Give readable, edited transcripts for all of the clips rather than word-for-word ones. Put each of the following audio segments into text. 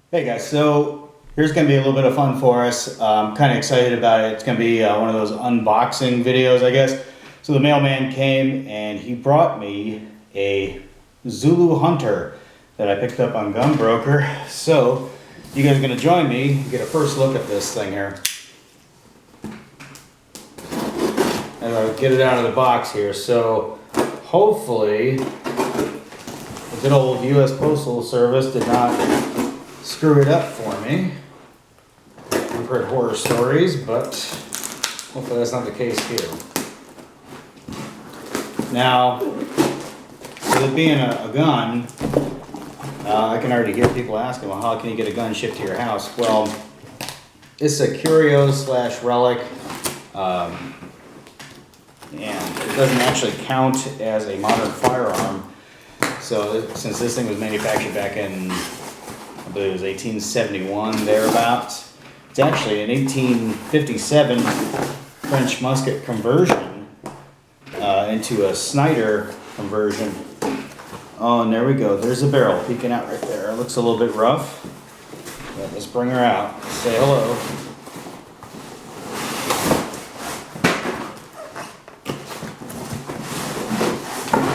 Hey guys, so here's going to be a little bit of fun for us. I'm kind of excited about it. It's going to be one of those unboxing videos, I guess. So the mailman came and he brought me a Zulu Hunter that I picked up on Gun Broker. So you guys are going to join me and get a first look at this thing here. And I'll get it out of the box here. So hopefully the good old U.S. Postal Service did not screw it up for me. I've heard horror stories, but hopefully that's not the case here. Now, with it being a gun, I can already hear people asking, well, how can you get a gun shipped to your house? Well, it's a curio / relic, and it doesn't actually count as a modern firearm. So since this thing was manufactured back in, I believe it was 1871, thereabouts. It's actually an 1857 French musket conversion into a Snider conversion. Oh, and there we go. There's a barrel peeking out right there. It looks a little bit rough. But let's bring her out. Say hello.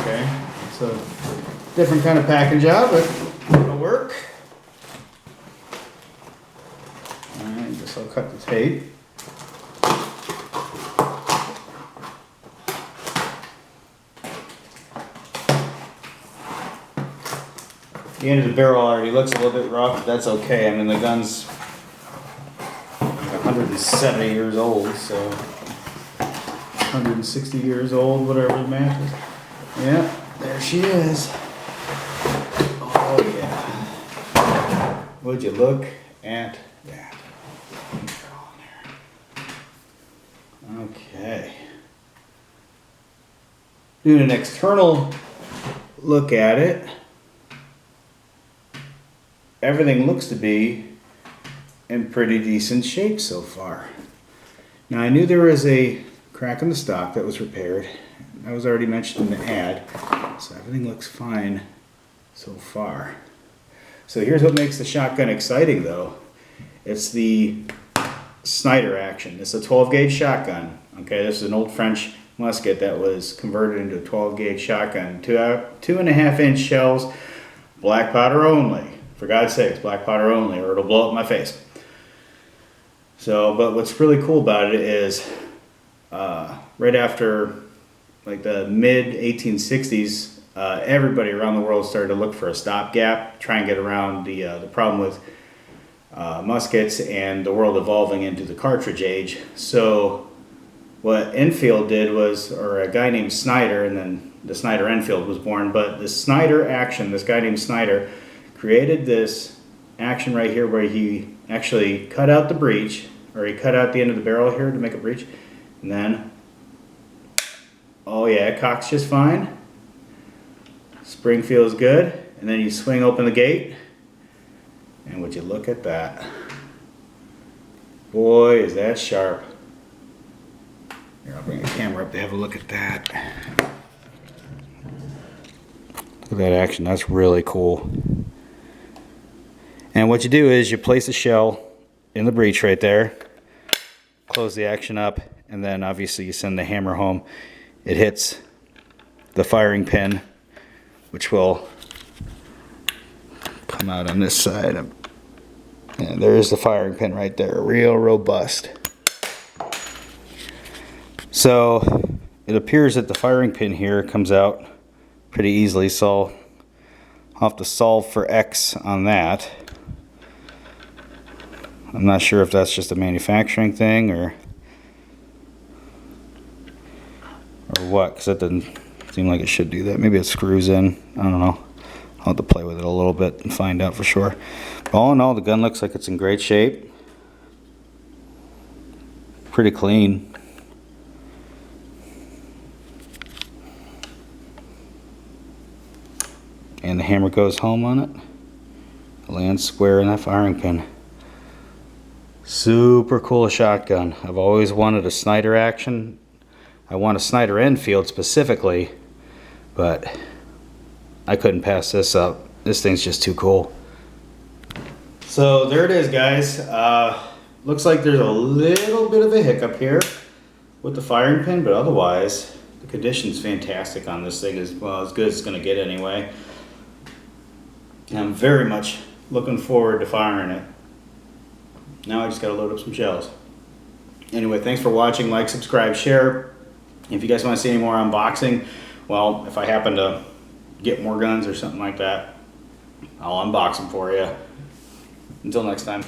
Okay, so different kind of package job, but it'll work. Alright, guess I'll cut the tape. The end of the barrel already looks a little bit rough, but that's okay. I mean, the gun's 170 years old, so 160 years old, whatever the math is. Yeah, there she is. Oh yeah. Would you look at that? Okay. Doing an external look at it. Everything looks to be in pretty decent shape so far. Now I knew there was a crack in the stock that was repaired. That was already mentioned in the ad. So everything looks fine so far. So here's what makes the shotgun exciting though. It's the Snider action. It's a 12 gauge shotgun. Okay, this is an old French musket that was converted into a 12 gauge shotgun. 2.5 inch shells, black powder only. For God's sakes, black powder only, or it'll blow up my face. So, but what's really cool about it is, right after, like the mid 1860s, everybody around the world started to look for a stopgap, try and get around the problem with muskets and the world evolving into the cartridge age. So, what Enfield did was, or a guy named Snider, and then the Snider Enfield was born. But the Snider action, this guy named Snider, created this action right here where he actually cut out the breech, or he cut out the end of the barrel here to make a breech, and then, oh yeah, it cocks just fine. Spring feels good, and then you swing open the gate, and would you look at that? Boy, is that sharp. Here, I'll bring the camera up to have a look at that. Look at that action, that's really cool. And what you do is you place the shell in the breech right there, close the action up, and then obviously you send the hammer home. It hits the firing pin, which will come out on this side. And there's the firing pin right there, real robust. So it appears that the firing pin here comes out pretty easily, so I'll have to solve for X on that. I'm not sure if that's just a manufacturing thing or what, because that doesn't seem like it should do that. Maybe it screws in. I don't know. I'll have to play with it a little bit and find out for sure. But all in all, the gun looks like it's in great shape. Pretty clean. And the hammer goes home on it. It lands square in that firing pin. Super cool shotgun. I've always wanted a Snider action. I want a Snider Enfield specifically, but I couldn't pass this up. This thing's just too cool. So there it is, guys. Looks like there's a little bit of a hiccup here with the firing pin, but otherwise the condition's fantastic on this thing, as well, as good as it's going to get anyway. And I'm very much looking forward to firing it. Now I just got to load up some shells. Anyway, thanks for watching. Like, subscribe, share. If you guys want to see any more unboxing, well, if I happen to get more guns or something like that, I'll unbox them for you. Until next time.